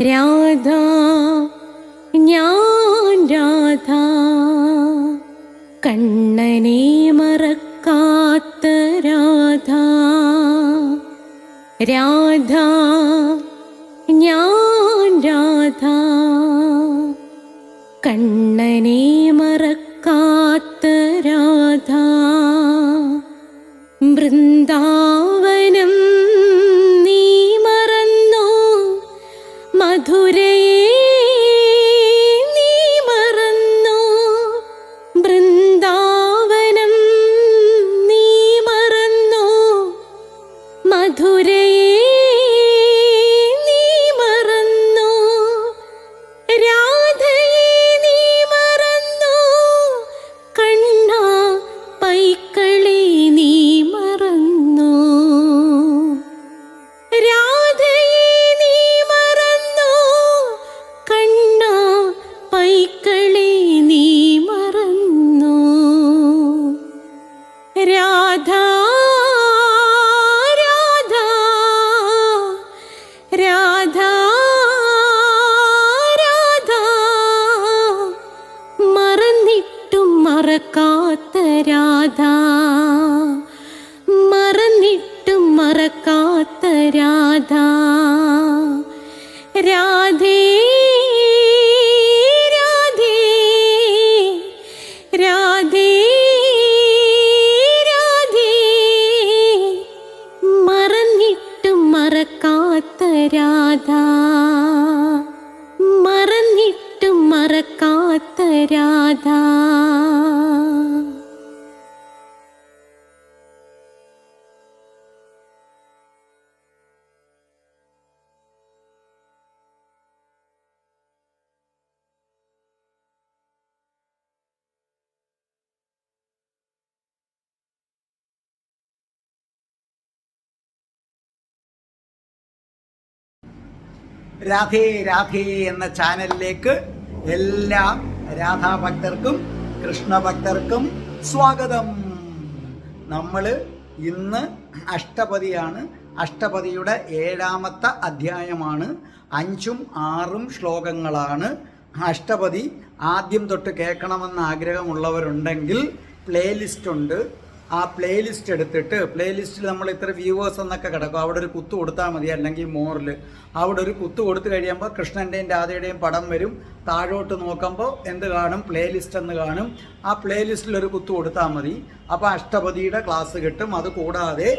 രാധ ഞാൻ രാധ കണ്ണനെ മറക്കാത്ത രാധ. രാധ ഞാൻ രാധ കണ്ണനെ മറക്കാത്ത രാധ. വൃന്ദാവനം നീ മറന്നോ, മധുരയെ നീ മറന്നോ. വൃന്ദാവനം നീ മറന്നോ, മധുരയെ നീ മറന്നോ. രാധയെ നീ മറന്നോ, കണ്ണാ പൈക്കളെ നീ മറന്നോ. രാധയെ നീ മറന്നോ, കണ്ണാ പൈക്കളെ നീ മറന്നോ. രാധ രാധ രാധ രാധ മറന്നിട്ടും മറക്കാത്ത രാധ. മറന്നിട്ടും മറക്കാത്ത രാധ. രാധേ രാധേ രാധേ രാധേ മറന്നിട്ടും മറക്കാത്ത രാധ. മറന്നിട്ടും മറക്കാത്ത രാധ. രാധേ രാധേ എന്ന ചാനലിലേക്ക് എല്ലാ രാധാഭക്തർക്കും കൃഷ്ണഭക്തർക്കും സ്വാഗതം. നമ്മൾ ഇന്ന് അഷ്ടപദിയാണ്. അഷ്ടപദിയുടെ 7ാമത്തെ അധ്യായമാണ്. 5ഉം 6ഉം ശ്ലോകങ്ങളാണ്. അഷ്ടപതി ആദ്യം തൊട്ട് കേൾക്കണമെന്ന് ആഗ്രഹമുള്ളവരുണ്ടെങ്കിൽ പ്ലേലിസ്റ്റ് ഉണ്ട്. ആ പ്ലേലിസ്റ്റ് എടുത്തിട്ട് പ്ലേലിസ്റ്റിൽ നമ്മൾ ഇത്ര വ്യൂവേഴ്സ് എന്നൊക്കെ കിടക്കും. അവിടെ ഒരു കുത്തു കൊടുത്താൽ മതി, അല്ലെങ്കിൽ മോറിൽ അവിടെ ഒരു കുത്തു കൊടുത്തു കഴിയുമ്പോൾ കൃഷ്ണൻ്റെയും രാധയുടെയും പടം വരും. താഴോട്ട് നോക്കുമ്പോൾ എന്ത് കാണും? പ്ലേലിസ്റ്റ് എന്ന് കാണും. ആ പ്ലേലിസ്റ്റിൽ ഒരു കുത്തു കൊടുത്താൽ മതി. അപ്പോൾ അഷ്ടപതിയുടെ ക്ലാസ് കിട്ടും. അതുകൂടാതെ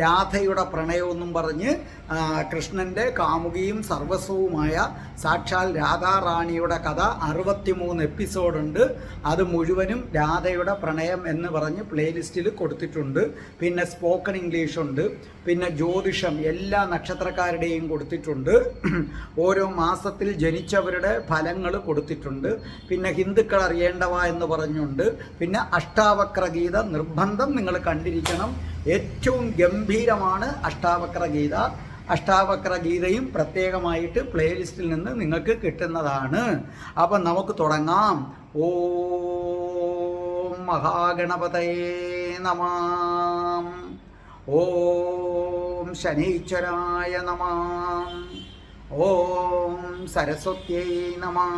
രാധയുടെ പ്രണയമെന്നും പറഞ്ഞ് കൃഷ്ണൻ്റെ കാമുകിയും സർവസ്വവുമായ സാക്ഷാൽ രാധാറാണിയുടെ കഥ 63 എപ്പിസോഡുണ്ട്. അത് മുഴുവനും രാധയുടെ പ്രണയം എന്ന് പറഞ്ഞ് പ്ലേലിസ്റ്റിൽ കൊടുത്തിട്ടുണ്ട്. പിന്നെ സ്പോക്കൺ ഇംഗ്ലീഷ് ഉണ്ട്. പിന്നെ ജ്യോതിഷം എല്ലാ നക്ഷത്രക്കാരുടെയും കൊടുത്തിട്ടുണ്ട്. ഓരോ മാസത്തിൽ ജനിച്ചവരുടെ ഫലങ്ങൾ കൊടുത്തിട്ടുണ്ട്. പിന്നെ ഹിന്ദുക്കൾ അറിയേണ്ടവ എന്ന് പറഞ്ഞുണ്ട്. പിന്നെ അഷ്ടാവക്ര ഗീത നിർബന്ധം നിങ്ങൾ കണ്ടിരിക്കണം. ഏറ്റവും ഗംഭീരമാണ് അഷ്ടാവക്ര ഗീത. അഷ്ടാവക്ര ഗീതയും പ്രത്യേകമായിട്ട് പ്ലേലിസ്റ്റിൽ നിന്ന് നിങ്ങൾക്ക് കിട്ടുന്നതാണ്. അപ്പം നമുക്ക് തുടങ്ങാം. ഓം മഹാഗണപതയേ നമഃ. ഓം ശനീശ്വരായ നമഃ. ഓം സരസ്വത്യൈ നമഃ.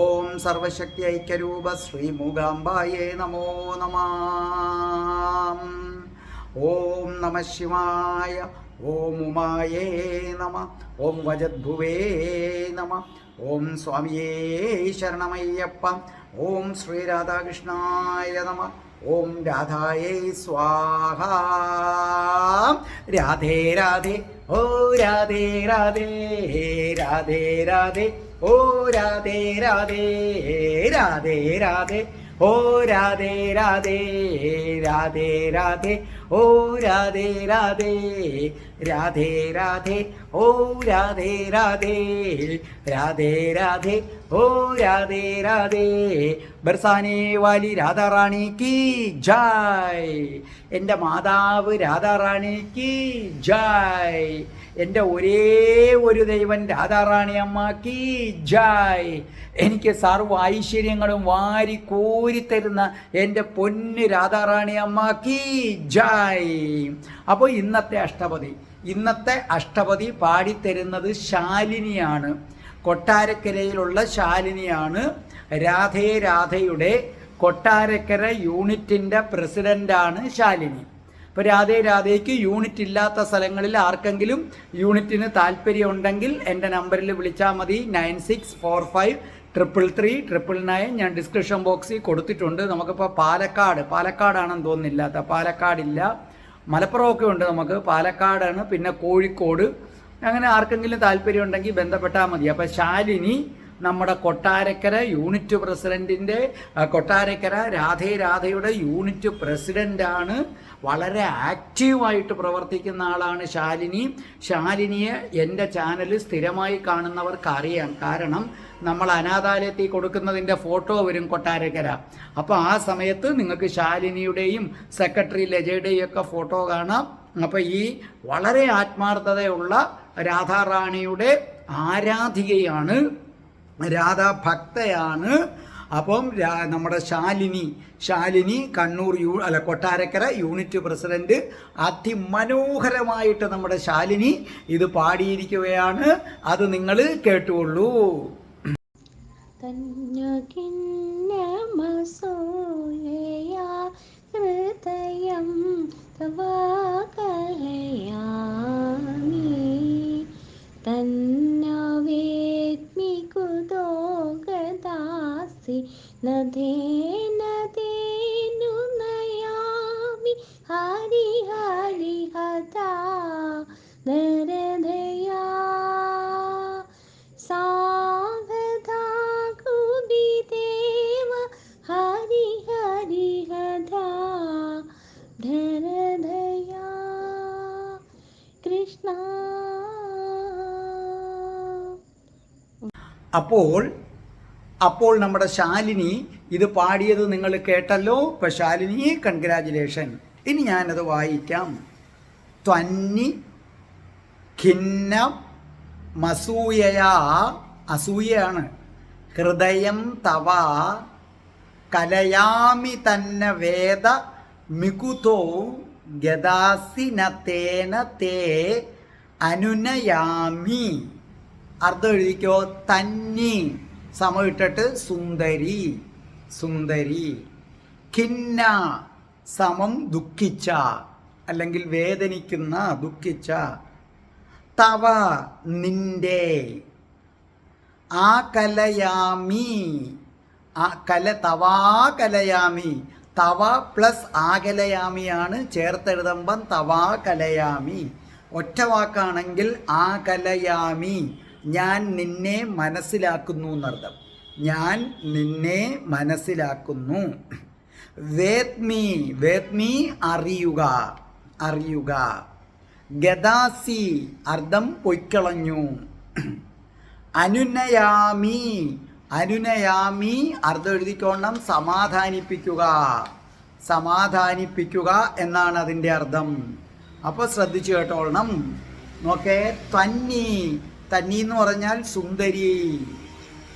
ഓം സർവശക്തി ഐക്യരൂപ ശ്രീ മൂകാംബായേ നമോ നമഃ. ഓം നമഃ ശിവായ. ഓം ഉമായേ നമഃ. ഓം വജദ്ഭുവേ നമഃ. ഓം സ്വാമിയേ ശരണമയ്യപ്പ. ഓം ശ്രീ രാധാകൃഷ്ണായ നമഃ. ഓം രാധായേ സ്വാഹ. രാധേ രാധേ ഓ രാധേ രാധേ രാധേ രാധേ ഓ രാധേ രാധേ രാധേ രാധേ ഓ രാധേ രാധേ രാധേ രാധേ ഓ രാധേ രാധേ രാധേ രാധേ ഓ രാധേ രാധേ രാധേ രാധേ ഓ രാധേ രാധേ. ബർസാനെ വാലി രാധാറാണി കി ജയ്. എൻ്റെ മാതാവ് രാധാറാണിക്ക് ജയ്. എൻ്റെ ഒരേ ഒരു ദൈവൻ രാധാറാണി അമ്മക്ക് ജയ്. എനിക്ക് സർവ്വ ഐശ്വര്യങ്ങളും വാരി കോരിത്തരുന്ന എൻ്റെ പൊന്ന് രാധാറാണി അമ്മക്ക് ജയ്. അപ്പോൾ ഇന്നത്തെ അഷ്ടപതി ഇന്നത്തെ അഷ്ടപതി പാടിത്തരുന്നത് ശാലിനിയാണ്. കൊട്ടാരക്കരയിലുള്ള ശാലിനിയാണ്. രാധേ രാധയുടെ കൊട്ടാരക്കര യൂണിറ്റിൻ്റെ പ്രസിഡൻ്റാണ് ശാലിനി. ഇപ്പോൾ രാധേ രാധയ്ക്ക് യൂണിറ്റ് ഇല്ലാത്ത സ്ഥലങ്ങളിൽ ആർക്കെങ്കിലും യൂണിറ്റിന് താല്പര്യമുണ്ടെങ്കിൽ എൻ്റെ നമ്പറിൽ വിളിച്ചാൽ മതി. 9645333999. ഞാൻ ഡിസ്ക്രിപ്ഷൻ ബോക്സിൽ കൊടുത്തിട്ടുണ്ട്. നമുക്കിപ്പോൾ പാലക്കാടാണെന്ന് തോന്നുന്നില്ലാത്ത, പാലക്കാടില്ല, മലപ്പുറമൊക്കെ ഉണ്ട്, നമുക്ക് പാലക്കാടാണ്, പിന്നെ കോഴിക്കോട്. അങ്ങനെ ആർക്കെങ്കിലും താല്പര്യം ഉണ്ടെങ്കിൽ ബന്ധപ്പെട്ടാൽ മതി. അപ്പോൾ ശാലിനി നമ്മുടെ കൊട്ടാരക്കര യൂണിറ്റ് പ്രസിഡൻറ്റിൻ്റെ, കൊട്ടാരക്കര രാധേ രാധയുടെ യൂണിറ്റ് പ്രസിഡൻ്റാണ്. വളരെ ആക്റ്റീവായിട്ട് പ്രവർത്തിക്കുന്ന ആളാണ് ശാലിനി. ശാലിനിയെ എൻ്റെ ചാനൽ സ്ഥിരമായി കാണുന്നവർക്ക് അറിയാം. കാരണം നമ്മൾ അനാഥാലയത്തിൽ കൊടുക്കുന്നതിൻ്റെ ഫോട്ടോ വരും കൊട്ടാരക്കര. അപ്പോൾ ആ സമയത്ത് നിങ്ങൾക്ക് ശാലിനിയുടെയും സെക്രട്ടറി ലജയുടെയും ഒക്കെ ഫോട്ടോ കാണാം. അപ്പോൾ ഈ വളരെ ആത്മാർത്ഥതയുള്ള രാധാറാണിയുടെ ആരാധികയാണ്, രാധാഭക്തയാണ്. അപ്പം നമ്മുടെ ശാലിനി കണ്ണൂർ കൊട്ടാരക്കര യൂണിറ്റ് പ്രസിഡന്റ്. അതിമനോഹരമായിട്ട് നമ്മുടെ ശാലിനി ഇത് പാടിയിരിക്കുകയാണ്. അത് നിങ്ങൾ കേട്ടുകൊള്ളൂ. ഹൃദയം തന്നവേത്മി കുതോഗദാസി നദേനു നയാമി ഹരി ഹരി ഹതാ നരദയാ സാവധാ കുബിദേവ ഹരി ഹരി ഹതാ ധരദയാ കൃഷ്ണ. അപ്പോൾ നമ്മുടെ ശാലിനി ഇത് പാടിയത് നിങ്ങൾ കേട്ടല്ലോ. ഇപ്പം ശാലിനി കൺഗ്രാജുലേഷൻ. ഇനി ഞാനത് വായിക്കാം. ത്വന്നി ഖിന്ന മസൂയയാ, അസൂയയാണ്, ഹൃദയം തവ കലയാമി തന്ന വേദ മികുതോ ഗദാസിനത്തേന തേ അനുനയാമി. അർത്ഥം എഴുതിക്കോ. തന്നി സമം ഇട്ടിട്ട് സുന്ദരി, സുന്ദരി. ഖിന്ന സമം ദുഃഖിച്ച അല്ലെങ്കിൽ വേദനിക്കുന്ന, ദുഃഖിച്ച. തവ നിന്റെ. ആ കലയാമി, തവാ കലയാമി. തവ പ്ലസ് ആകലയാമിയാണ് ചേർത്തെഴുതുമ്പം തവാ കലയാമി. ഒറ്റ വാക്കാണെങ്കിൽ ആ കലയാമി, ഞാൻ നിന്നെ മനസ്സിലാക്കുന്നു എന്നർത്ഥം. ഞാൻ നിന്നെ മനസ്സിലാക്കുന്നു. വേത്മി, വേത്മി അറിയുക, അറിയുക. ഗദാസി അർത്ഥം പൊയ്ക്കളഞ്ഞു. അനുനയാമി, അനുനയാമി അർത്ഥം എഴുതിക്കോണം സമാധാനിപ്പിക്കുക, സമാധാനിപ്പിക്കുക എന്നാണ് അതിൻ്റെ അർത്ഥം. അപ്പോൾ ശ്രദ്ധിച്ചു കേട്ടോളണം. നോക്കേ. ത്വന്നി, തന്നി എന്ന് പറഞ്ഞാൽ സുന്ദരി.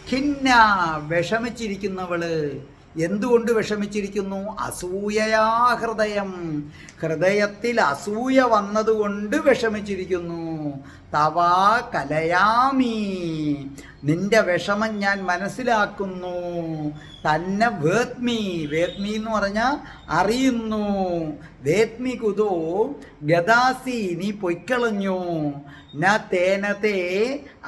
ഖിന്ന വിഷമിച്ചിരിക്കുന്നവള്. എന്തുകൊണ്ട് വിഷമിച്ചിരിക്കുന്നു? അസൂയയാ ഹൃദയം, ഹൃദയത്തിൽ അസൂയ വന്നതുകൊണ്ട് വിഷമിച്ചിരിക്കുന്നു. തവാ കലയാമി, നിന്റെ വിഷമം ഞാൻ മനസ്സിലാക്കുന്നു. തന്നെ വേത്മി, വേത്മി എന്ന് പറഞ്ഞാൽ അറിയുന്നു. വേത്മി കുതോ ഗദാസി, നീ പൊയ്ക്കളഞ്ഞു. ന തേനത്തെ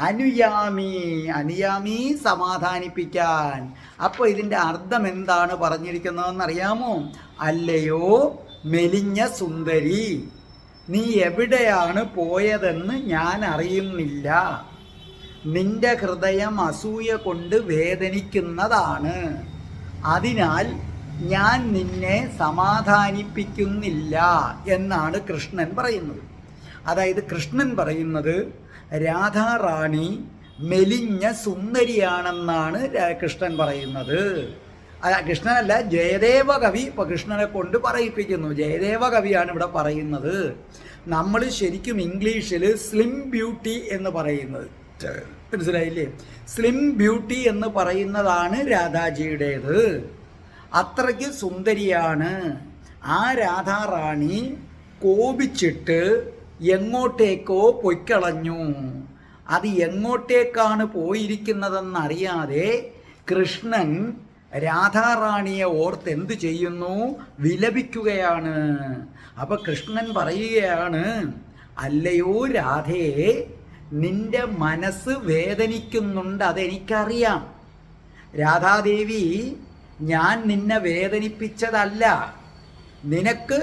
അനുയാമി, അനുയാമി സമാധാനിപ്പിക്കാൻ. അപ്പോൾ ഇതിൻ്റെ അർത്ഥം എന്താണ് പറഞ്ഞിരിക്കുന്നതെന്നറിയാമോ? അല്ലയോ മെലിഞ്ഞ സുന്ദരി, നീ എവിടെയാണ് പോയതെന്ന് ഞാൻ അറിയുന്നില്ല. നിന്റെ ഹൃദയം അസൂയ കൊണ്ട് വേദനിക്കുന്നതാണ്. അതിനാൽ ഞാൻ നിന്നെ സമാധാനിപ്പിക്കുന്നില്ല എന്നാണ് കൃഷ്ണൻ പറയുന്നത്. അതായത് കൃഷ്ണൻ പറയുന്നത് രാധാറാണി മെലിഞ്ഞ സുന്ദരിയാണെന്നാണ് കൃഷ്ണൻ പറയുന്നത്. കൃഷ്ണനല്ല, ജയദേവ കവി ഇപ്പോൾ കൃഷ്ണനെ കൊണ്ട് പറയിപ്പിക്കുന്നു. ജയദേവ കവിയാണ് ഇവിടെ പറയുന്നത്. നമ്മൾ ശരിക്കും ഇംഗ്ലീഷിൽ സ്ലിം ബ്യൂട്ടി എന്ന് പറയുന്നത്, മനസ്സിലായില്ലേ? സ്ലിം ബ്യൂട്ടി എന്ന് പറയുന്നതാണ് രാധാജിയുടേത്. അത്രയ്ക്ക് സുന്ദരിയാണ്. ആ രാധാറാണി കോപിച്ചിട്ട് എങ്ങോട്ടേക്കോ പൊയ്ക്കളഞ്ഞു. അത് എങ്ങോട്ടേക്കാണ് പോയിരിക്കുന്നതെന്നറിയാതെ കൃഷ്ണൻ രാധാറാണിയെ ഓർത്ത് എന്തു ചെയ്യുന്നു? വിലപിക്കുകയാണ്. അപ്പൊ കൃഷ്ണൻ പറയുകയാണ്, അല്ലയോ രാധേ, നിന്റെ മനസ്സ് വേദനിക്കുന്നുണ്ട്, അതെനിക്കറിയാം. രാധാദേവി, ഞാൻ നിന്നെ വേദനിപ്പിച്ചതല്ല. നിനക്ക്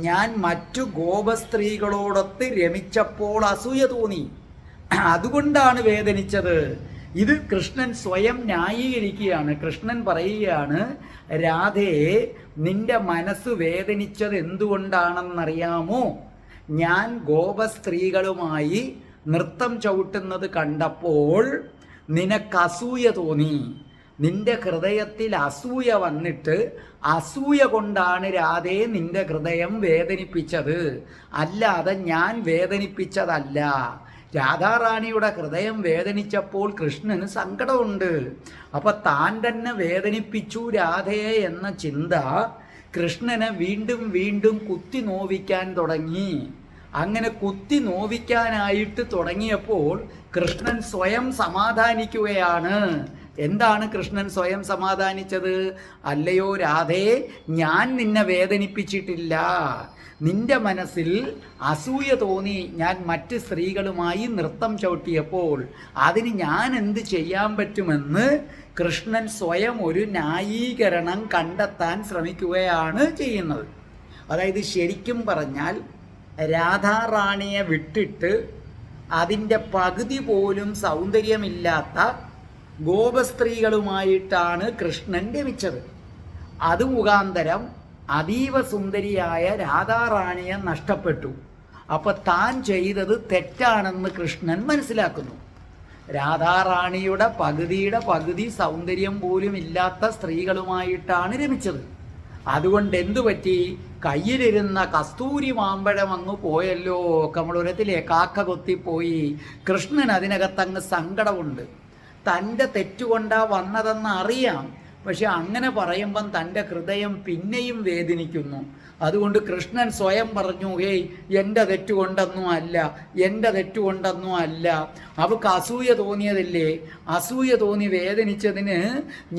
ഞാൻ മറ്റു ഗോപസ്ത്രീകളോടൊത്ത് രമിച്ചപ്പോൾ അസൂയ തോന്നി, അതുകൊണ്ടാണ് വേദനിച്ചത്. ഇത് കൃഷ്ണൻ സ്വയം ന്യായീകരിക്കുകയാണ്. കൃഷ്ണൻ പറയുകയാണ്, രാധയെ, നിന്റെ മനസ്സ് വേദനിച്ചത് എന്തുകൊണ്ടാണെന്നറിയാമോ? ഞാൻ ഗോപസ്ത്രീകളുമായി നൃത്തം ചവിട്ടുന്നത് കണ്ടപ്പോൾ നിനക്ക് അസൂയ തോന്നി. നിന്റെ ഹൃദയത്തിൽ അസൂയ വന്നിട്ട് അസൂയ കൊണ്ടാണ് രാധേ നിന്റെ ഹൃദയം വേദനിപ്പിച്ചത്, അല്ലാതെ ഞാൻ വേദനിപ്പിച്ചതല്ല. രാധാറാണിയുടെ ഹൃദയം വേദനിച്ചപ്പോൾ കൃഷ്ണന് സങ്കടമുണ്ട്. അപ്പൊ താൻ തന്നെ വേദനിപ്പിച്ചു രാധയെ എന്ന ചിന്ത കൃഷ്ണനെ വീണ്ടും വീണ്ടും കുത്തി നോവിക്കാൻ തുടങ്ങി. അങ്ങനെ കുത്തി നോവിക്കാനായിട്ട് തുടങ്ങിയപ്പോൾ കൃഷ്ണൻ സ്വയം സമാധാനിക്കുകയാണ്. എന്താണ് കൃഷ്ണൻ സ്വയം സമാധാനിച്ചത്? അല്ലയോ രാധേ, ഞാൻ നിന്നെ വേദനിപ്പിച്ചിട്ടില്ല. നിന്റെ മനസ്സിൽ അസൂയ തോന്നി ഞാൻ മറ്റ് സ്ത്രീകളുമായി നൃത്തം ചവിട്ടിയപ്പോൾ. അതിന് ഞാൻ എന്ത് ചെയ്യാൻ പറ്റുമെന്ന് കൃഷ്ണൻ സ്വയം ഒരു ന്യായീകരണം കണ്ടെത്താൻ ശ്രമിക്കുകയാണ് ചെയ്യുന്നത്. അതായത് ശരിക്കും പറഞ്ഞാൽ രാധാറാണിയെ വിട്ടിട്ട് അതിൻ്റെ പകുതി പോലും സൗന്ദര്യമില്ലാത്ത ഗോപസ്ത്രീകളുമായിട്ടാണ് കൃഷ്ണൻ രമിച്ചത്. അത് മുഖാന്തരം അതീവ സുന്ദരിയായ രാധാറാണിയെ നഷ്ടപ്പെട്ടു. അപ്പൊ താൻ ചെയ്തത് തെറ്റാണെന്ന് കൃഷ്ണൻ മനസ്സിലാക്കുന്നു. രാധാറാണിയുടെ പകുതിയുടെ പകുതി സൗന്ദര്യം പോലും ഇല്ലാത്ത സ്ത്രീകളുമായിട്ടാണ് രമിച്ചത്. അതുകൊണ്ട് എന്തു പറ്റി? കയ്യിലിരുന്ന കസ്തൂരി മാമ്പഴം അങ്ങ് പോയല്ലോ, കമളുരത്തിലെ കാക്ക കൊത്തിപ്പോയി. കൃഷ്ണൻ അതിനകത്തങ്ങ് സങ്കടമുണ്ട്. തൻ്റെ തെറ്റുകൊണ്ടാ വന്നതെന്ന് അറിയാം, പക്ഷെ അങ്ങനെ പറയുമ്പം തൻ്റെ ഹൃദയം പിന്നെയും വേദനിക്കുന്നു. അതുകൊണ്ട് കൃഷ്ണൻ സ്വയം പറഞ്ഞു, ഹേയ്, എൻ്റെ തെറ്റുകൊണ്ടൊന്നും അല്ല, എൻ്റെ തെറ്റുകൊണ്ടൊന്നും അല്ല. അവൾക്ക് അസൂയ തോന്നിയതല്ലേ, അസൂയ തോന്നി വേദനിച്ചതിന്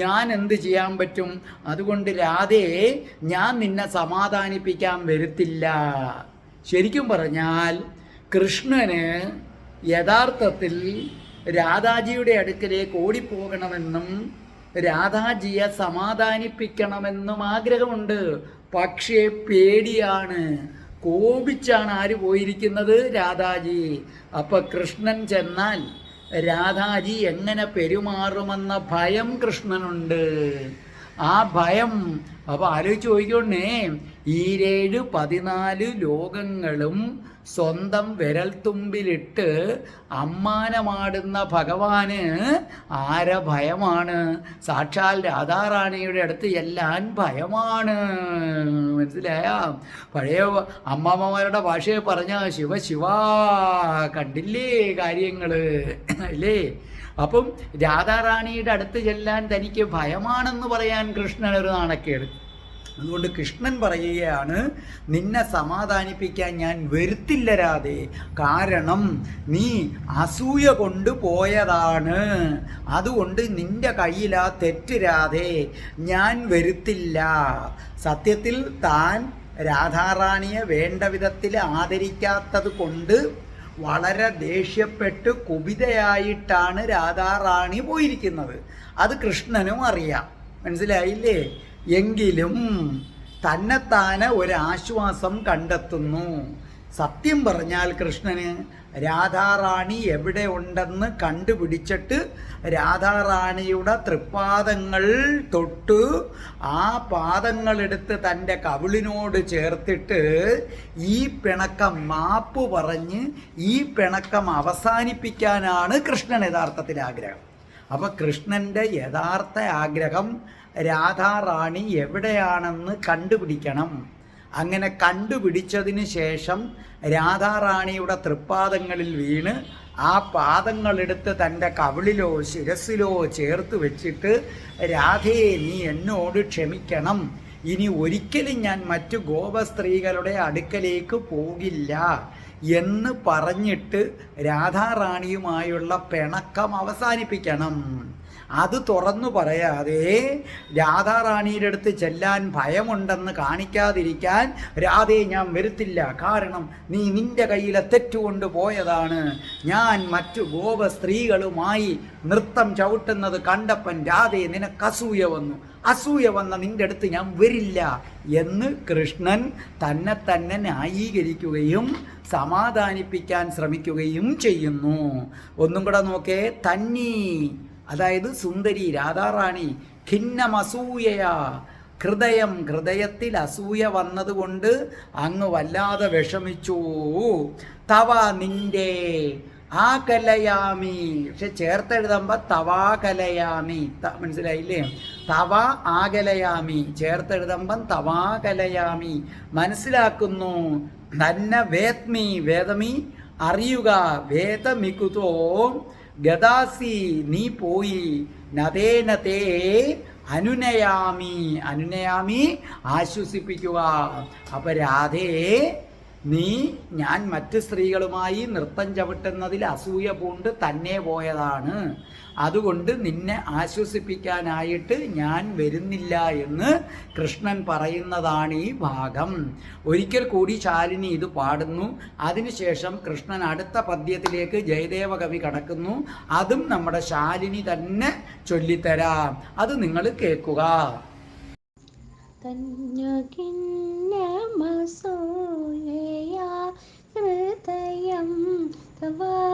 ഞാൻ എന്ത് ചെയ്യാൻ പറ്റും? അതുകൊണ്ട് രാധയെ, ഞാൻ നിന്നെ സമാധാനിപ്പിക്കാൻ വരുത്തില്ല. ശരിക്കും പറഞ്ഞാൽ കൃഷ്ണന് യഥാർത്ഥത്തിൽ രാധാജിയുടെ അടുക്കലേക്ക് ഓടിപ്പോകണമെന്നും രാധാജിയെ സമാധാനിപ്പിക്കണമെന്നും ആഗ്രഹമുണ്ട്. പക്ഷേ പേടിയാണ്. കോപിച്ചാണ് ആര് പോയിരിക്കുന്നത്? രാധാജി. അപ്പൊ കൃഷ്ണൻ ചെന്നാൽ രാധാജി എങ്ങനെ പെരുമാറുമെന്ന ഭയം കൃഷ്ണനുണ്ട്. ആ ഭയം അപ്പൊ ആലോചിച്ച് നോക്കിക്കൊണ്ടേ, 14 ലോകങ്ങളും സ്വന്തം വിരൽത്തുമ്പിലിട്ട് അമ്മാനമാടുന്ന ഭഗവാന് ആരെ ഭയമാണ്? സാക്ഷാൽ രാധാറാണിയുടെ അടുത്ത് എല്ലാം ഭയമാണ്. മനസ്സിലായ? പഴയ അമ്മാമ്മമാരുടെ ഭാഷയെ പറഞ്ഞ ശിവ ശിവ, കണ്ടില്ലേ കാര്യങ്ങള് അല്ലേ? അപ്പം രാധാറാണിയുടെ അടുത്ത് ചെല്ലാൻ തനിക്ക് ഭയമാണെന്ന് പറയാൻ കൃഷ്ണനൊരു നാണക്കേട്. അതുകൊണ്ട് കൃഷ്ണൻ പറയുകയാണ്, നിന്നെ സമാധാനിപ്പിക്കാൻ ഞാൻ വരുത്തില്ല രാധേ. കാരണം നീ അസൂയ കൊണ്ട് പോയതാണ്. അതുകൊണ്ട് നിന്റെ കയ്യിലാ തെറ്റ് രാധേ, ഞാൻ വരുത്തില്ല. സത്യത്തിൽ താൻ രാധാറാണിയെ വേണ്ട വിധത്തിൽ ആദരിക്കാത്തത് കൊണ്ട് വളരെ ദേഷ്യപ്പെട്ട് കുപിതയായിട്ടാണ് രാധാറാണി പോയിരിക്കുന്നത്. അത് കൃഷ്ണനും അറിയാം. മനസ്സിലായില്ലേ? എങ്കിലും തന്നെത്താനെ ഒരാശ്വാസം കണ്ടെത്തുന്നു. സത്യം പറഞ്ഞാൽ കൃഷ്ണന് രാധാറാണി എവിടെ ഉണ്ടെന്ന് കണ്ടുപിടിച്ചിട്ട് രാധാറാണിയുടെ തൃപ്പാദങ്ങൾ തൊട്ട് ആ പാദങ്ങളെടുത്ത് തൻ്റെ കവിളിനോട് ചേർത്തിട്ട് ഈ പിണക്കം മാപ്പ് പറഞ്ഞ് ഈ പിണക്കം അവസാനിപ്പിക്കാനാണ് കൃഷ്ണൻ യഥാർത്ഥത്തിൽ ആഗ്രഹം. അപ്പം കൃഷ്ണൻ്റെ യഥാർത്ഥ ആഗ്രഹം രാധാറാണി എവിടെയാണെന്ന് കണ്ടുപിടിക്കണം. അങ്ങനെ കണ്ടുപിടിച്ചതിന് ശേഷം രാധാറാണിയുടെ തൃപ്പാദങ്ങളിൽ വീണ് ആ പാദങ്ങളെടുത്ത് തൻ്റെ കവിളിലോ ശിരസിലോ ചേർത്ത് വെച്ചിട്ട്, രാധേ, നീ എന്നോട് ക്ഷമിക്കണം, ഇനി ഒരിക്കലും ഞാൻ മറ്റു ഗോപസ്ത്രീകളുടെ അടുക്കലേക്ക് പോകില്ല എന്ന് പറഞ്ഞിട്ട് രാധാറാണിയുമായുള്ള പിണക്കം അവസാനിപ്പിക്കണം. അത് തുറന്നു പറയാതെ രാധാറാണിയുടെ അടുത്ത് ചെല്ലാൻ ഭയമുണ്ടെന്ന് കാണിക്കാതിരിക്കാൻ രാധേ ഞാൻ വരുത്തില്ല, കാരണം നീ നിന്റെ കയ്യിലെ തെറ്റുകൊണ്ട് പോയതാണ്. ഞാൻ മറ്റു ഗോപ സ്ത്രീകളുമായി നൃത്തം ചവിട്ടുന്നത് കണ്ടപ്പൻ രാധേ നിനക്ക് അസൂയ വന്നു, അസൂയ വന്ന നിന്റെ അടുത്ത് ഞാൻ വരില്ല എന്ന് കൃഷ്ണൻ തന്നെ ന്യായീകരിക്കുകയും സമാധാനിപ്പിക്കാൻ ശ്രമിക്കുകയും ചെയ്യുന്നു. ഒന്നും കൂടെ നോക്കേ. തന്നീ, അതായത് സുന്ദരി രാധാറാണി, ഖിന്നമസൂയയാ, ഹൃദയത്തിൽ അസൂയ വന്നതുകൊണ്ട് അങ്ങ് വല്ലാതെ വിഷമിച്ചു. തവ നിന്റെ, ആകലയാമി, പക്ഷെ ചേർത്തെഴുതുമ്പോൾ തവാകലയാമി, മനസ്സിലായില്ലേ? തവ ആകലയാമി, ചേർത്തെഴുതുമ്പം തവാകലയാമി, മനസ്സിലാക്കുന്നു. തന്നെ വേദ്മി, വേദമി അറിയുക, വേദമികുതോ ഗദാസി നീ പോയി, നതേനതേ അനുനയാമി, അനുനയാമി ആശ്വസിപ്പിക്കുക. അപ്പൊ രാധേ, നീ ഞാൻ മറ്റ് സ്ത്രീകളുമായി നൃത്തം ചവിട്ടുന്നതിൽ അസൂയ പൂണ്ട് തന്നെ പോയതാണ്, അതുകൊണ്ട് നിന്നെ ആശ്വസിപ്പിക്കാനായിട്ട് ഞാൻ വരുന്നില്ല എന്ന് കൃഷ്ണൻ പറയുന്നതാണ് ഈ ഭാഗം. ഒരിക്കൽ കൂടി ശാലിനി ഇത് പാടുന്നു. അതിനുശേഷം കൃഷ്ണൻ അടുത്ത പദ്യത്തിലേക്ക് ജയദേവ കവി കടക്കുന്നു. അതും നമ്മുടെ ശാലിനി തന്നെ ചൊല്ലിത്തരാം, അത് നിങ്ങൾ കേൾക്കുക. ഹൃദയം തവാകലയാമി,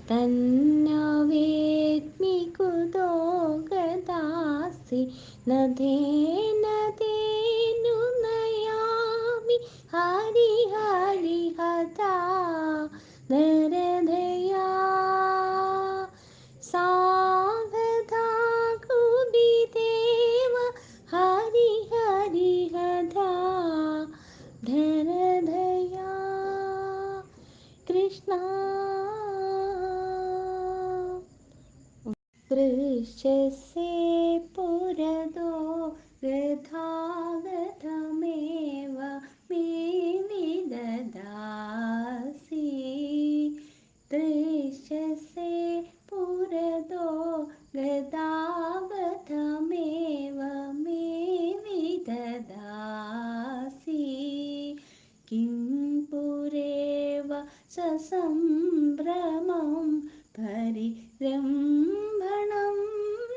തന്നവേദ്മി കുതോ ഗദാസി, നദേനദേനു നയാമി, Hari Hari ഹതാ നരദയാ, സാവധാ കുബിദേവ, Hari Hari ഹതാ ധരധയാ. Krishna ദൃശ്യസേ പുരദോ ഗതാഗതമേവ may വിദദാസി, ദൃശ്യസേ പുരദോ ഗതാഗതമേവ may വിദദാസി, Kim പുരേവ സസംഭ്രമം പരിരംഭണം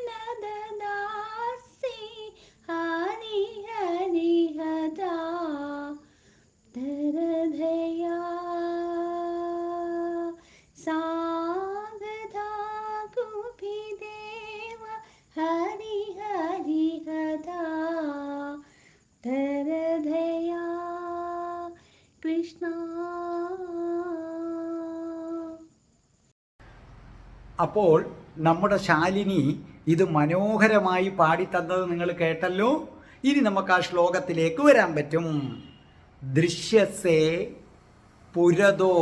ന ദദാസി, ഹരി ഹരി ഹതാ ധരധയാ, സാഗധാ കുപിദേവ, ഹരി ഹരി ഹതാ ധരധയാ. കൃഷ്ണ. അപ്പോൾ നമ്മുടെ ശാലിനി ഇത് മനോഹരമായി പാടിത്തന്നത് നിങ്ങൾ കേട്ടല്ലോ. ഇനി നമുക്ക് ആ ശ്ലോകത്തിലേക്ക് വരാൻ പറ്റും. ദൃശ്യസേ പുരതോ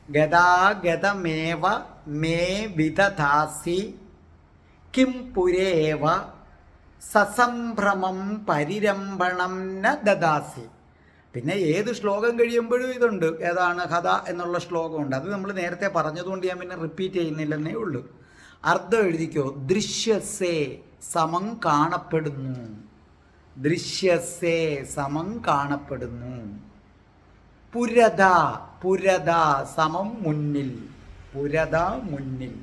ഗതാഗതമേവ മേ വിദധാസി, കിം പുരേവ സസംഭ്രമം പരിരംഭണം ന ദദാസി. പിന്നെ ഏത് ശ്ലോകം കഴിയുമ്പോഴും ഇതുണ്ട്. ഏതാണ്? കഥ എന്നുള്ള ശ്ലോകമുണ്ട്. അത് നമ്മൾ നേരത്തെ പറഞ്ഞതുകൊണ്ട് ഞാൻ പിന്നെ റിപ്പീറ്റ് ചെയ്യുന്നില്ലെന്നേ ഉള്ളൂ. അർത്ഥം എഴുതിക്കോ. ദൃശ്യസേ സമം കാണപ്പെടുന്നു, ദൃശ്യസേ സമം കാണപ്പെടുന്നു. പുരത, പുരത സമം മുന്നിൽ, പുരത മുന്നിൽ.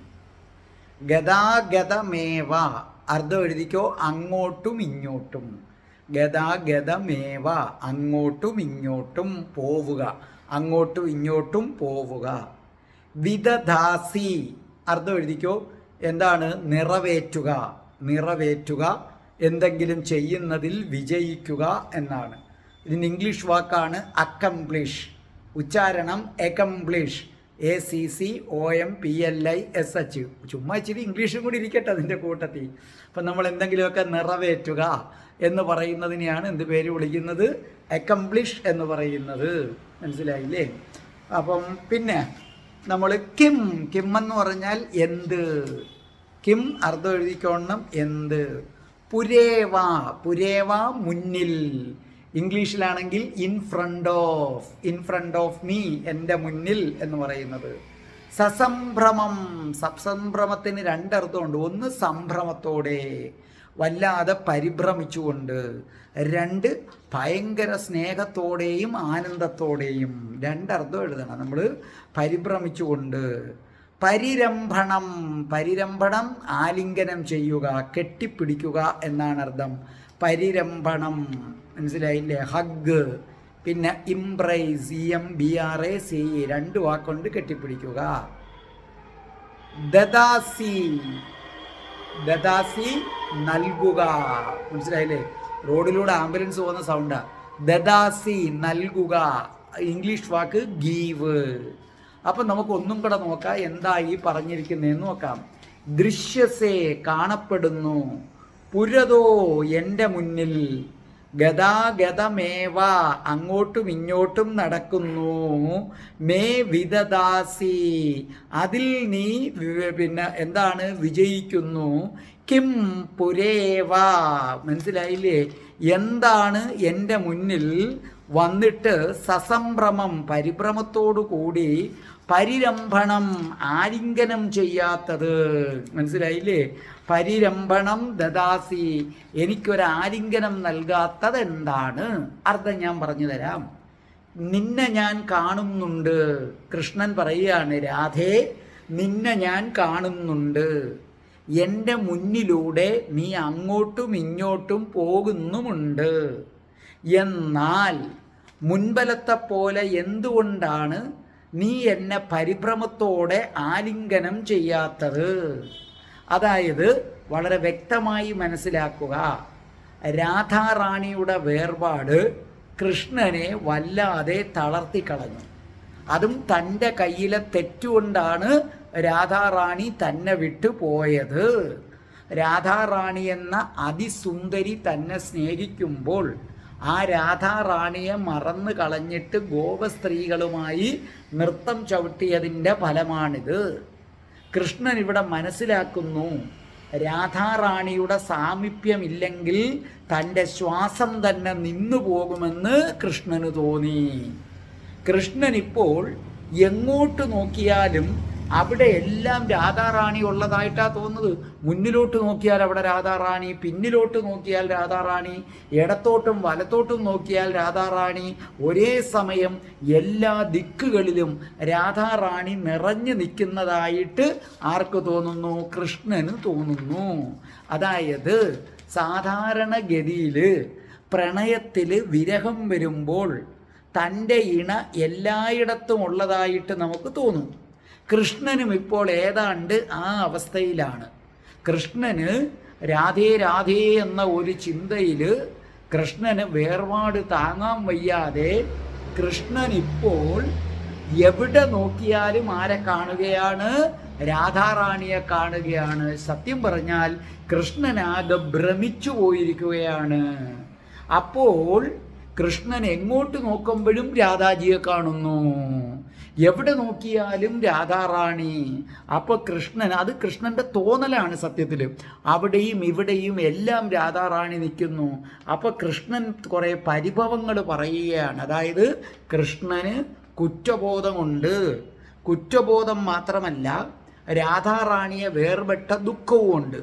ഗതാഗതമേവ അർത്ഥം എഴുതിക്കോ. അങ്ങോട്ടും ഇങ്ങോട്ടും. ഗതാഗതമേവ അങ്ങോട്ടും ഇങ്ങോട്ടും പോവുക, അങ്ങോട്ടും ഇങ്ങോട്ടും പോവുക. വിദധാസി അർത്ഥം എഴുതിക്കോ. എന്താണ്? നിറവേറ്റുക, നിറവേറ്റുക, എന്തെങ്കിലും ചെയ്യുന്നതിൽ വിജയിക്കുക എന്നാണ്. ഇതിന് ഇംഗ്ലീഷ് വാക്കാണ് അക്കംപ്ലിഷ്. ഉച്ചാരണം അക്കംപ്ലിഷ്, ACCOMPLISH. ചുമ്മാ ഇച്ചിരി ഇംഗ്ലീഷും കൂടി ഇരിക്കട്ടെ അതിൻ്റെ കൂട്ടത്തിൽ. അപ്പം നമ്മൾ എന്തെങ്കിലുമൊക്കെ നിറവേറ്റുക എന്ന് പറയുന്നതിനെയാണ് എന്ത് പേര് വിളിക്കുന്നത്? അക്കംപ്ലിഷ് എന്ന് പറയുന്നത്. മനസ്സിലായില്ലേ? അപ്പം പിന്നെ നമ്മൾ കിം, കിം എന്ന് പറഞ്ഞാൽ എന്ത്. കിം അർത്ഥം എഴുതിക്കോണം എന്ത്. പുരേവ, പുരേവ മുന്നിൽ. ഇംഗ്ലീഷിലാണെങ്കിൽ ഇൻ ഫ്രണ്ട് ഓഫ് മീ, എൻ്റെ മുന്നിൽ എന്ന് പറയുന്നത്. സസംഭ്രമം, സസംഭ്രമത്തിന് രണ്ടർത്ഥമുണ്ട്. ഒന്ന് സംഭ്രമത്തോടെ, വല്ലാതെ പരിഭ്രമിച്ചുകൊണ്ട്. രണ്ട് ഭയങ്കര സ്നേഹത്തോടെയും ആനന്ദത്തോടെയും. രണ്ടർത്ഥം എഴുതണം നമ്മൾ. പരിഭ്രമിച്ചുകൊണ്ട്. പരിരംഭണം, പരിരംഭണം ആലിംഗനം ചെയ്യുക, കെട്ടിപ്പിടിക്കുക എന്നാണ് അർത്ഥം. പരിരംഭണം മനസ്സിലായില്ലേ? ഹഗ്. പിന്നെ ഇംബ്രൈസ്, EMBRACE, രണ്ട് വാക്കുകൊണ്ട് കെട്ടിപ്പിടിക്കുക. ദദാസി, ദദാസി നൽകുക, മനസ്സിലായില്ലേ? റോഡിലൂടെ ആംബുലൻസ് പോകുന്ന സൗണ്ടാ. ദദാസി നൽകുക, ഇംഗ്ലീഷ് വാക്ക് ഗീവ്. അപ്പം നമുക്ക് ഒന്നും കൂടെ നോക്കാം എന്താ ഈ പറഞ്ഞിരിക്കുന്നതെന്ന് നോക്കാം. ദൃശ്യസേ കാണപ്പെടുന്നു, പുരതോ എൻ്റെ മുന്നിൽ, ഗതാഗതമേവ അങ്ങോട്ടും ഇങ്ങോട്ടും നടക്കുന്നു, മേ വിദദാസി അതിൽ നീ പിന്നെ എന്താണ് വിജയിക്കുന്നു, കിം പുരേവ മനസ്സിലായില്ലേ? എന്താണ് എൻ്റെ മുന്നിൽ വന്നിട്ട് സസംഭ്രമം പരിഭ്രമത്തോടു കൂടി പരിരംഭണം ആലിംഗനം ചെയ്യാത്തത്, മനസ്സിലായില്ലേ? പരിരംഭണം ദദാസി എനിക്കൊരാലിംഗനം നൽകാത്തത് എന്താണ്? അർത്ഥം ഞാൻ പറഞ്ഞു തരാം. നിന്നെ ഞാൻ കാണുന്നുണ്ട്. കൃഷ്ണൻ പറയുകയാണ്, രാധേ നിന്നെ ഞാൻ കാണുന്നുണ്ട്, എൻ്റെ മുന്നിലൂടെ നീ അങ്ങോട്ടും ഇങ്ങോട്ടും പോകുന്നുമുണ്ട്. എന്നാൽ മുൻപലത്തെ പോലെ എന്തുകൊണ്ടാണ് നീ എന്നെ പരിഭ്രമത്തോടെ ആലിംഗനം ചെയ്യാത്തത്? അതായത് വളരെ വ്യക്തമായി മനസ്സിലാക്കുക, രാധാറാണിയുടെ വേർപാട് കൃഷ്ണനെ വല്ലാതെ തളർത്തിക്കളഞ്ഞു. അതും തൻ്റെ കയ്യിലെ തെറ്റുകൊണ്ടാണ് രാധാറാണി തന്നെ വിട്ടു പോയത്. രാധാറാണി എന്ന അതിസുന്ദരി തന്നെ സ്നേഹിക്കുമ്പോൾ ആ രാധാറാണിയെ മറന്നു കളഞ്ഞിട്ട് ഗോപസ്ത്രീകളുമായി നൃത്തം ചവിട്ടിയതിൻ്റെ ഫലമാണിത്. കൃഷ്ണൻ ഇവിടെ മനസ്സിലാക്കുന്നു, രാധാറാണിയുടെ സാമീപ്യമില്ലെങ്കിൽ തൻ്റെ ശ്വാസം തന്നെ നിന്നു പോകുമെന്ന് കൃഷ്ണന് തോന്നി. കൃഷ്ണൻ ഇപ്പോൾ എങ്ങോട്ട് നോക്കിയാലും അവിടെ എല്ലാം രാധാറാണി ഉള്ളതായിട്ടാണ് തോന്നുന്നത്. മുന്നിലോട്ട് നോക്കിയാൽ അവിടെ രാധാറാണി, പിന്നിലോട്ട് നോക്കിയാൽ രാധാറാണി, ഇടത്തോട്ടും വലത്തോട്ടും നോക്കിയാൽ രാധാറാണി. ഒരേ സമയം എല്ലാ ദിക്കുകളിലും രാധാറാണി നിറഞ്ഞു നിൽക്കുന്നതായിട്ട് ആർക്ക് തോന്നുന്നു? കൃഷ്ണന് തോന്നുന്നു. അതായത് സാധാരണഗതിയിൽ പ്രണയത്തിൽ വിരഹം വരുമ്പോൾ തൻ്റെ ഇണ എല്ലായിടത്തും ഉള്ളതായിട്ട് നമുക്ക് തോന്നും. കൃഷ്ണനും ഇപ്പോൾ ഏതാണ്ട് ആ അവസ്ഥയിലാണ്. കൃഷ്ണന് രാധേ രാധേ എന്ന ഒരു ചിന്തയിൽ കൃഷ്ണന് വേർപാട് താങ്ങാൻ വയ്യാതെ കൃഷ്ണൻ ഇപ്പോൾ എവിടെ നോക്കിയാലും ആരെ കാണുകയാണ്? രാധാറാണിയെ കാണുകയാണ്. സത്യം പറഞ്ഞാൽ കൃഷ്ണനാകെ ഭ്രമിച്ചു പോയിരിക്കുകയാണ്. അപ്പോൾ കൃഷ്ണൻ എങ്ങോട്ട് നോക്കുമ്പോഴും രാധാജിയെ കാണുന്നു, എവിടെ നോക്കിയാലും രാധാറാണി. അപ്പോൾ കൃഷ്ണൻ, അത് കൃഷ്ണൻ്റെ തോന്നലാണ് സത്യത്തിൽ. അവിടെയും ഇവിടെയും എല്ലാം രാധാറാണി നിൽക്കുന്നു. അപ്പോൾ കൃഷ്ണൻ കുറേ പരിഭവങ്ങൾ പറയുകയാണ്. അതായത് കൃഷ്ണന് കുറ്റബോധമുണ്ട്. കുറ്റബോധം മാത്രമല്ല, രാധാറാണിയെ വേർപെട്ട ദുഃഖവുമുണ്ട്.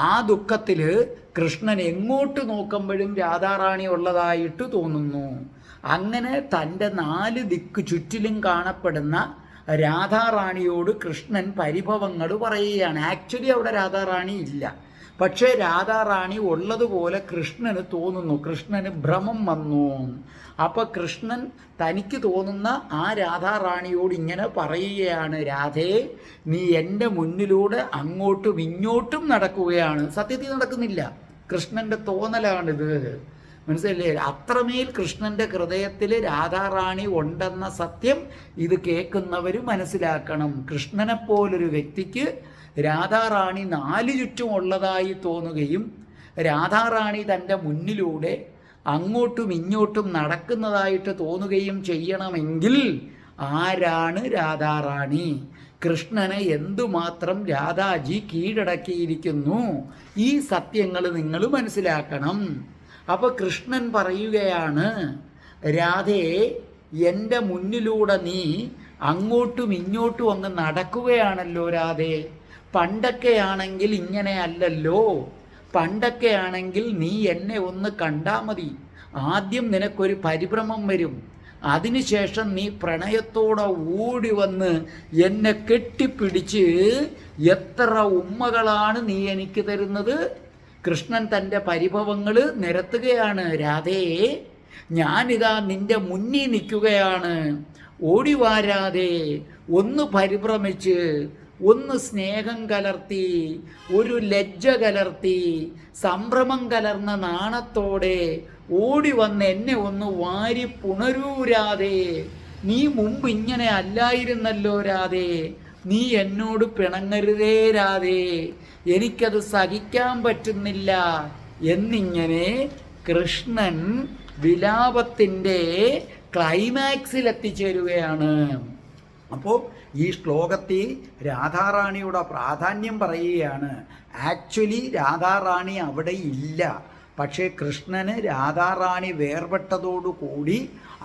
ആ ദുഃഖത്തിൽ കൃഷ്ണൻ എങ്ങോട്ട് നോക്കുമ്പോഴും രാധാറാണി ഉള്ളതായിട്ട് തോന്നുന്നു. അങ്ങനെ തൻ്റെ 4 ദിക്ക് ചുറ്റിലും കാണപ്പെടുന്ന രാധാറാണിയോട് കൃഷ്ണൻ പരിഭവങ്ങൾ പറയുകയാണ്. ആക്ച്വലി അവിടെ രാധാറാണി ഇല്ല, പക്ഷേ രാധാറാണി ഉള്ളതുപോലെ കൃഷ്ണന് തോന്നുന്നു. കൃഷ്ണന് ഭ്രമം വന്നു. അപ്പോൾ കൃഷ്ണൻ തനിക്ക് തോന്നുന്ന ആ രാധാറാണിയോട് ഇങ്ങനെ പറയുകയാണ്, രാധേ നീ എൻ്റെ മുന്നിലൂടെ അങ്ങോട്ടും ഇങ്ങോട്ടും നടക്കുകയാണ്. സത്യത്തിൽ നടക്കുന്നില്ല, കൃഷ്ണൻ്റെ തോന്നലാണിത്. മനസ്സിലല്ലേ? അത്രമേൽ കൃഷ്ണൻ്റെ ഹൃദയത്തിൽ രാധാറാണി ഉണ്ടെന്ന സത്യം ഇത് കേൾക്കുന്നവർ മനസ്സിലാക്കണം. കൃഷ്ണനെപ്പോലൊരു വ്യക്തിക്ക് രാധാറാണി 4 ചുറ്റും ഉള്ളതായി തോന്നുകയും രാധാറാണി തൻ്റെ മുന്നിലൂടെ അങ്ങോട്ടും ഇങ്ങോട്ടും നടക്കുന്നതായിട്ട് തോന്നുകയും ചെയ്യണമെങ്കിൽ ആരാണ് രാധാറാണി? കൃഷ്ണനെ എന്തുമാത്രം രാധാജി കീഴടക്കിയിരിക്കുന്നു. ഈ സത്യങ്ങൾ നിങ്ങൾ മനസ്സിലാക്കണം. അപ്പോൾ കൃഷ്ണൻ പറയുകയാണ്, രാധേ, എൻ്റെ മുന്നിലൂടെ നീ അങ്ങോട്ടും ഇങ്ങോട്ടും അങ്ങ് നടക്കുകയാണല്ലോ രാധേ. പണ്ടൊക്കെ ആണെങ്കിൽ ഇങ്ങനെ അല്ലല്ലോ. പണ്ടൊക്കെ ആണെങ്കിൽ നീ എന്നെ ഒന്ന് കണ്ടാൽ മതി, ആദ്യം നിനക്കൊരു പരിഭ്രമം വരും, അതിനുശേഷം നീ പ്രണയത്തോടെ ഓടി വന്ന് എന്നെ കെട്ടിപ്പിടിച്ച് എത്ര ഉമ്മകളാണ് നീ എനിക്ക് തരുന്നത്. കൃഷ്ണൻ തൻ്റെ പരിഭവങ്ങൾ നിരത്തുകയാണ്. രാധേ, ഞാനിതാ നിന്റെ മുന്നിൽ നിൽക്കുകയാണ്, ഓടിവാരാതെ ഒന്ന് പരിഭ്രമിച്ച്, ഒന്ന് സ്നേഹം കലർത്തി, ഒരു ലജ്ജ കലർത്തി, സംഭ്രമം കലർന്ന നാണത്തോടെ ഓടി വന്ന് എന്നെ ഒന്ന് വാരി പുണരൂ രാധേ. നീ മുമ്പ് ഇങ്ങനെ അല്ലായിരുന്നല്ലോ രാധേ, നീ എന്നോട് പിണങ്ങരുതേ രാധേ, എനിക്കത് സഹിക്കാൻ പറ്റുന്നില്ല എന്നിങ്ങനെ കൃഷ്ണൻ വിലാപത്തിൻ്റെ ക്ലൈമാക്സിൽ എത്തിച്ചേരുകയാണ്. അപ്പോൾ ഈ ശ്ലോകത്തിൽ രാധാറാണിയുടെ പ്രാധാന്യം പറയുകയാണ്. ആക്ച്വലി രാധാറാണി അവിടെ ഇല്ല, പക്ഷേ കൃഷ്ണന് രാധാറാണി വേർപെട്ടതോടുകൂടി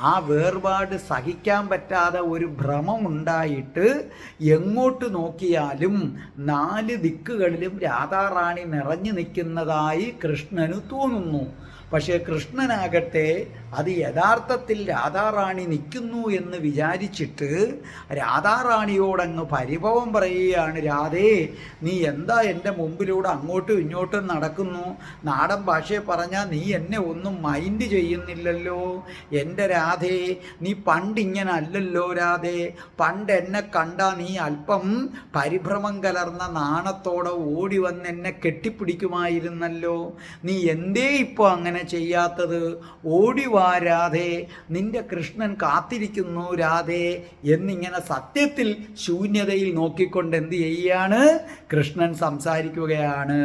ആ വേർപാട് സഹിക്കാൻ പറ്റാതെ ഒരു ഭ്രമമുണ്ടായിട്ട് എങ്ങോട്ട് നോക്കിയാലും 4 ദിക്കുകളിലും രാധാറാണി നിറഞ്ഞു നിൽക്കുന്നതായി കൃഷ്ണന് തോന്നുന്നു. പക്ഷേ കൃഷ്ണനാകട്ടെ അത് യഥാർത്ഥത്തിൽ രാധാറാണി നിൽക്കുന്നു എന്ന് വിചാരിച്ചിട്ട് രാധാറാണിയോടങ്ങ് പരിഭവം പറയുകയാണ്. രാധേ, നീ എന്താ എൻ്റെ മുമ്പിലൂടെ അങ്ങോട്ടും ഇങ്ങോട്ടും നടക്കുന്നു? നാടൻ ഭാഷയെ പറഞ്ഞാൽ നീ എന്നെ ഒന്നും മൈൻഡ് ചെയ്യുന്നില്ലല്ലോ. എൻ്റെ രാധേ, നീ പണ്ടിങ്ങനെ അല്ലല്ലോ രാധേ. പണ്ട് എന്നെ കണ്ടാ നീ അല്പം പരിഭ്രമം കലർന്ന നാണത്തോടെ ഓടി വന്ന് എന്നെ കെട്ടിപ്പിടിക്കുമായിരുന്നല്ലോ. നീ എന്തേ ഇപ്പോൾ അങ്ങനെ ചെയ്യാത്തത്? ഓടി വാ രാധേ, നിന്റെ കൃഷ്ണൻ കാത്തിരിക്കുന്നു രാധേ എന്നിങ്ങനെ സത്യത്തിൽ ശൂന്യതയിൽ നോക്കിക്കൊണ്ട് എന്ത് ചെയ്യാണ്? കൃഷ്ണൻ സംസാരിക്കുകയാണ്.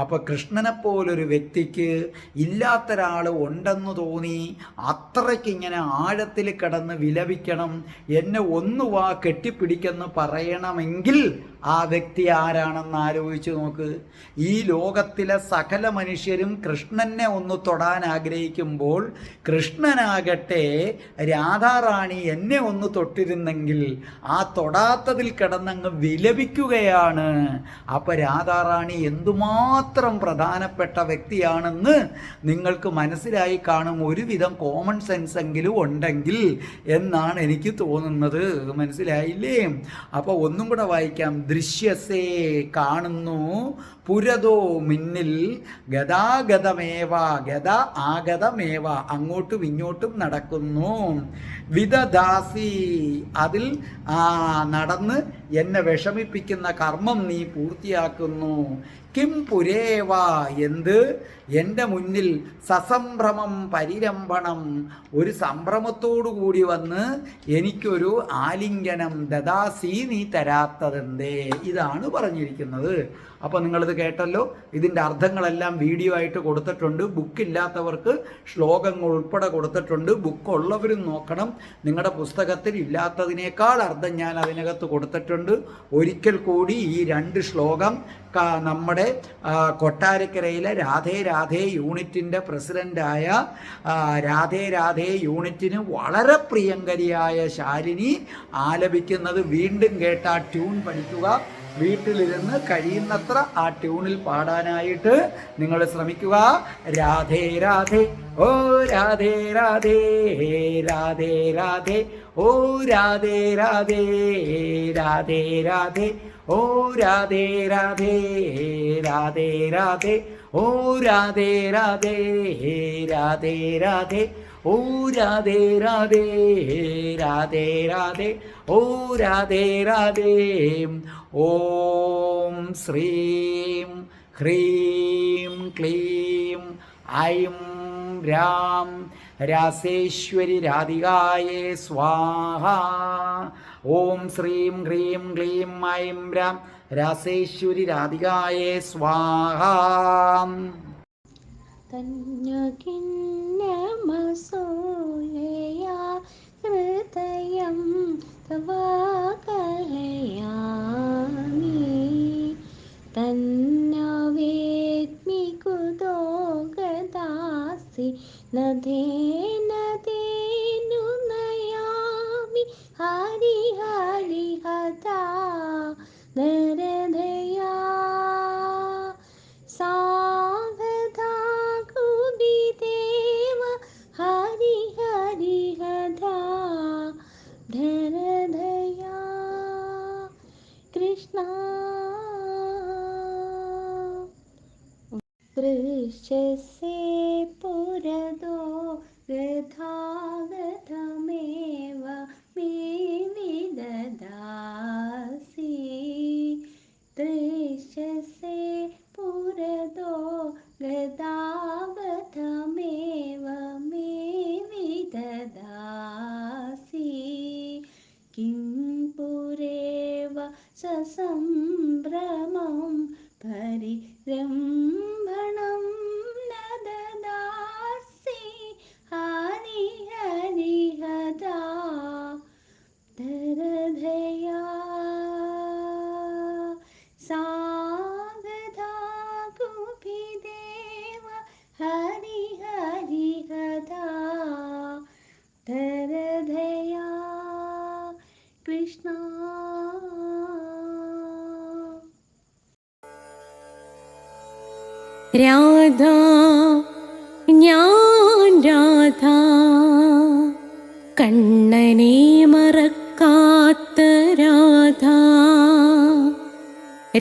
അപ്പോൾ കൃഷ്ണനെപ്പോലൊരു വ്യക്തിക്ക് ഇല്ലാത്തൊരാൾ ഉണ്ടെന്ന് തോന്നി അത്രയ്ക്കിങ്ങനെ ആഴത്തിൽ കിടന്ന് വിലപിക്കണം, എന്നെ ഒന്ന് വാ കെട്ടിപ്പിടിക്കെന്ന് പറയണമെങ്കിൽ ആ വ്യക്തി ആരാണെന്ന് ആലോചിച്ച് നോക്ക്. ഈ ലോകത്തിലെ സകല മനുഷ്യരും കൃഷ്ണനെ ഒന്ന് തൊടാൻ ആഗ്രഹിക്കുമ്പോൾ കൃഷ്ണനാകട്ടെ രാധാറാണി എന്നെ ഒന്ന് തൊട്ടിരുന്നെങ്കിൽ ആ തൊടാത്തതിൽ കിടന്നങ്ങ് വിലപിക്കുകയാണ്. അപ്പോൾ രാധാറാണി എന്തുമാത്രം പ്രധാനപ്പെട്ട വ്യക്തിയാണെന്ന് നിങ്ങൾക്ക് മനസ്സിലായി കാണും, ഒരുവിധം കോമൺ സെൻസ് എങ്കിലും ഉണ്ടെങ്കിൽ എന്നാണ് എനിക്ക് തോന്നുന്നത്. മനസ്സിലായില്ലേ? അപ്പോൾ ഒന്നും കൂടെ വായിക്കാം. ദൃശ്യസേ, കാണുന്നു, പുരതോ മിന്നിൽ, ഗതാഗതമേവ, ഗത ആഗതമേവ, അങ്ങോട്ടും ഇങ്ങോട്ടും നടക്കുന്നു, വിദദാസി, അതിൽ നടന്ന് എന്നെ വിഷമിപ്പിക്കുന്ന കർമ്മം നീ പൂർത്തിയാക്കുന്നു, കിം പുരേവ, എന്ത് എൻ്റെ മുന്നിൽ, സസംഭ്രമം പരിരംഭണം, ഒരു സംഭ്രമത്തോടു കൂടി വന്ന് എനിക്കൊരു ആലിംഗനം, ദദാസി, നീ തരാത്തതെന്തേ? ഇതാണ് പറഞ്ഞിരിക്കുന്നത്. അപ്പോൾ നിങ്ങളിത് കേട്ടല്ലോ. ഇതിൻ്റെ അർത്ഥങ്ങളെല്ലാം വീഡിയോ ആയിട്ട് കൊടുത്തിട്ടുണ്ട്. ബുക്കില്ലാത്തവർക്ക് ശ്ലോകങ്ങൾ ഉൾപ്പെടെ കൊടുത്തിട്ടുണ്ട്. ബുക്കുള്ളവരും നോക്കണം. നിങ്ങളുടെ പുസ്തകത്തിൽ ഇല്ലാത്തതിനേക്കാൾ അർത്ഥം ഞാൻ അതിനകത്ത് കൊടുത്തിട്ടുണ്ട്. ഒരിക്കൽ കൂടി ഈ 2 ശ്ലോകം നമ്മുടെ കൊട്ടാരക്കരയിലെ രാധേ രാധേ യൂണിറ്റിൻ്റെ പ്രസിഡൻ്റായ രാധേ രാധേ യൂണിറ്റിന് വളരെ പ്രിയങ്കരിയായ ശാലിനി ആലപിക്കുന്നത് വീണ്ടും കേട്ട് ആ ട്യൂൺ പഠിക്കുക. വീട്ടിലിരുന്ന് കഴിയുന്നത്ര ആ ട്യൂണിൽ പാടാനായിട്ട് നിങ്ങൾ ശ്രമിക്കുക. രാധേ രാധേ, ഓ രാധേ രാധേ, രാധേ രാധേ, ഓ രാധേ രാധേ, രാധേ രാധേ, ഓ രാധേ രാധേ, രാധേ രാധേ, ഓ രാധേ രാധേ, രാധേ രാധേ, ഓ രാധേ രാധേ, രാധേ രാധേ, ഓ രാധേ രാധേ. ഓം ശ്രീം ഹ്രീം ക്ലീം ഐം രാം രാസേശ്വരി രാധികായേ സ്വാഹ. ഓം ശ്രീം ഹ്രീം ക്ലീം ഐം രാം രാസേശ്വരി രാധികായേ സ്വാഹ. തന്യകിന്നമസൂയയാ ഹൃദയം തവ കലയാമി, തന്നവേദ്മി കുതോ ഗദാസ രാധേന തേനു നയാമി Hari Hari ഹതാ ദരദയാ സാഗതാ കുബിദേവ Hari Hari ഹതാ ധരദയാ Krishna ദൃശ്യസേ പുരദോ ഗതാഗതമേവ may വിദദാസി ദൃശ്യസേ പുരദോ ഗതാഗതമേവ may വിദദാസി Kim പുരേവ സസംഭ്രമം പരിരംഭണം ന ദദാസി ഹരി ഹരി ഹദാ ദരദയാ സാഗതാ കുപിദേവ ഹരി ഹരി ഹദാ ദരദയാ കൃഷ്ണ. രാധ ഞാൻ രാധ കണ്ണനെ മറക്കാത്ത രാധ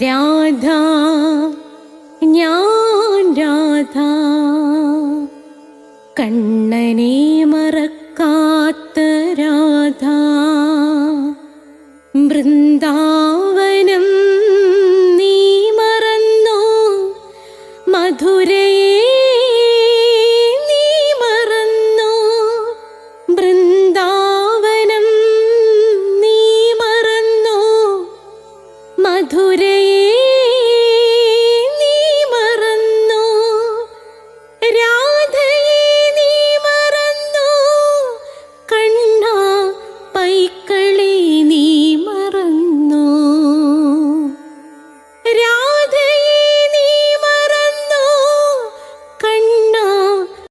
രാധ ഞാൻ രാധ കണ്ണനെ മറക്കാത്ത രാധ വൃന്ദാ